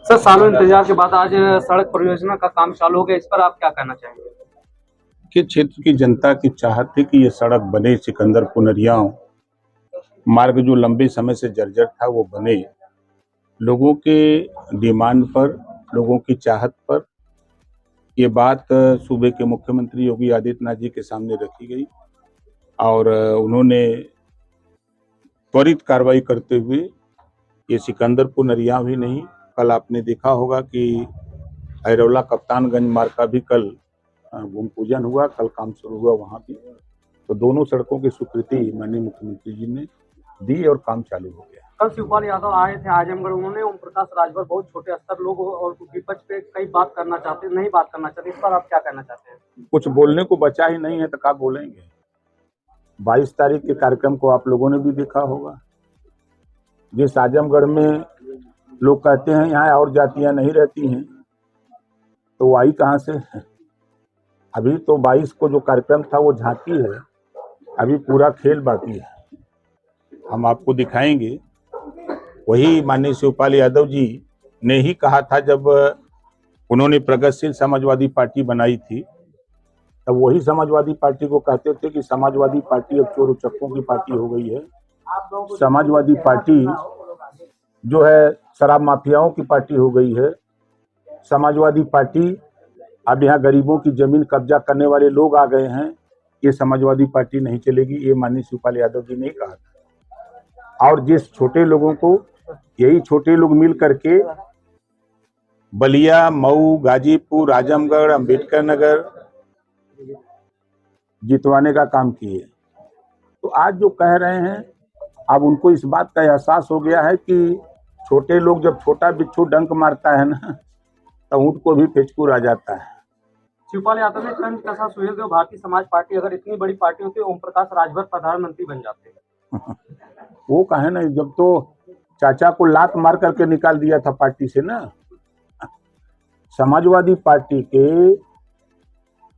Sir, सालों इंतजार के बाद आज सड़क परियोजना का काम चालू हो गया, इस पर आप क्या कहना चाहेंगे? कि क्षेत्र की जनता की चाहत थी कि ये सड़क बने, सिकंदरपुर नरियाव मार्ग जो लंबे समय से जर्जर था वो बने। लोगों के डिमांड पर, लोगों की चाहत पर ये बात सूबे के मुख्यमंत्री योगी आदित्यनाथ जी के सामने रखी गई और उन्होंने त्वरित कार्रवाई करते हुए ये सिकंदरपुर नरियाव ही नहीं, कल आपने देखा होगा कि ऐरौला कप्तानगंज मार्ग का भी कल भूमि पूजन हुआ, कल काम शुरू हुआ वहां भी। तो दोनों सड़कों की स्वीकृति माननीय मुख्यमंत्री जी ने दी और काम चालू हो गया। कल शिवपाल यादव आए थे आजमगढ़, उन्होंने ओम प्रकाश राजभर बहुत छोटे स्तर लोग और विपक्ष पे कई बात करना चाहते, नहीं बात करना चाहते, इस पर आप क्या कहना चाहते हैं? कुछ बोलने को बचा ही नहीं है तो क्या बोलेंगे। 22 तारीख के कार्यक्रम को आप लोगों ने भी देखा होगा। जिस आजमगढ़ में लोग कहते हैं यहाँ और जातियां नहीं रहती हैं, तो वो आई कहाँ से? अभी तो 22 को जो कार्यक्रम था वो झांकी है, अभी पूरा खेल बाकी है। हम आपको दिखाएंगे। वही माननीय शिवपाल यादव जी ने ही कहा था जब उन्होंने प्रगतिशील समाजवादी पार्टी बनाई थी, तब वही समाजवादी पार्टी को कहते थे कि समाजवादी पार्टी अब चोर उचक्कों की पार्टी हो गई है। समाजवादी पार्टी जो है शराब माफियाओं की पार्टी हो गई है। समाजवादी पार्टी अब यहाँ गरीबों की जमीन कब्जा करने वाले लोग आ गए हैं। ये समाजवादी पार्टी नहीं चलेगी, ये माननीय शिवपाल यादव जी ने कहा था। और जिस छोटे लोगों को यही छोटे लोग मिल करके बलिया, मऊ, गाजीपुर, आजमगढ़, अंबेडकर नगर जितवाने का काम किए, तो आज जो कह रहे हैं, अब उनको इस बात का एहसास हो गया है कि छोटे लोग जब छोटा बिच्छू डंक मारता है ना, तो ऊंट को भी फेचकूर आ जाता है। शिवपाल यादव ने कंठ कसा सुहेल देव, भारतीय समाज पार्टी अगर इतनी बड़ी पार्टी होती ओम प्रकाश राजभर प्रधानमंत्री बन जाते। वो कहे ना, जब तो चाचा को लात मार करके निकाल दिया था पार्टी से ना। समाजवादी पार्टी के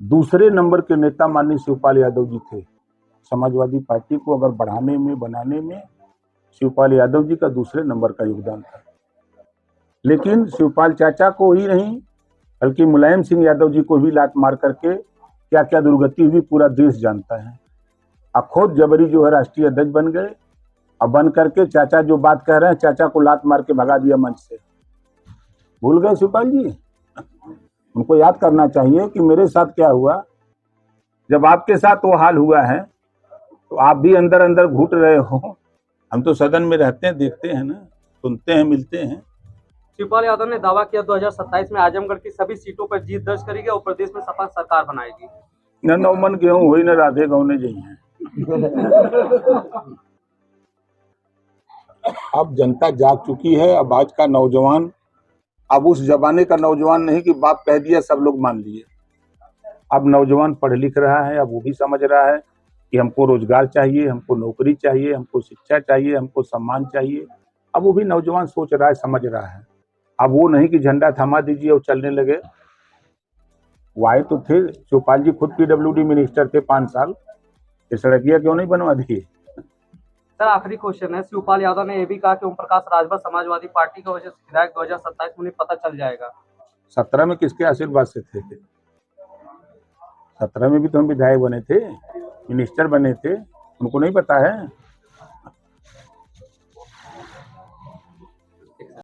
दूसरे नंबर के नेता माननीय शिवपाल यादव जी थे। समाजवादी पार्टी को अगर बढ़ाने में, बनाने में शिवपाल यादव जी का दूसरे नंबर का योगदान था। लेकिन शिवपाल चाचा को ही नहीं, बल्कि मुलायम सिंह यादव जी को भी लात मार करके क्या क्या दुर्गति हुई पूरा देश जानता है। अब खुद जबरी जो है राष्ट्रीय अध्यक्ष बन गए। अब बन करके चाचा जो बात कह रहे हैं, चाचा को लात मार के भगा दिया मंच से। भूल गए शिवपाल जी? उनको याद करना चाहिए कि मेरे साथ क्या हुआ। जब आपके साथ वो हाल हुआ है तो आप भी अंदर अंदर घुट रहे हो। हम तो सदन में रहते हैं, देखते हैं ना, सुनते हैं, मिलते हैं। शिवपाल यादव ने दावा किया 2027 में आजमगढ़ की सभी सीटों पर जीत दर्ज करेगी और प्रदेश में सपा सरकार बनाएगी। न नौमन गेहूं हुई न राधे गौने जी हैं। अब जनता जाग चुकी है। अब आज का नौजवान अब उस जमाने का नौजवान नहीं कि बाप कह दिया सब लोग मान लिए। अब नौजवान पढ़ लिख रहा है, अब वो भी समझ रहा है कि हमको रोजगार चाहिए, हमको नौकरी चाहिए, हमको शिक्षा चाहिए, हमको सम्मान चाहिए। अब वो भी नौजवान सोच रहा है, समझ रहा है। अब वो नहीं कि झंडा थमा दीजिए और चलने लगे। वो आए तो थे, शिवपाल जी खुद PWD मिनिस्टर थे 5 साल, ये सड़किया क्यों नहीं बनवा दी? सर, आखिरी क्वेश्चन है। शिवपाल यादव ने यह भी कहा कि ओम प्रकाश राजभर समाजवादी पार्टी की वजह से विधायक 2027 में उन्हें पता चल जाएगा। 17 में किसके आशीर्वाद से थे? 17 में भी तो हम विधायक बने थे, मिनिस्टर बने थे, उनको नहीं पता है?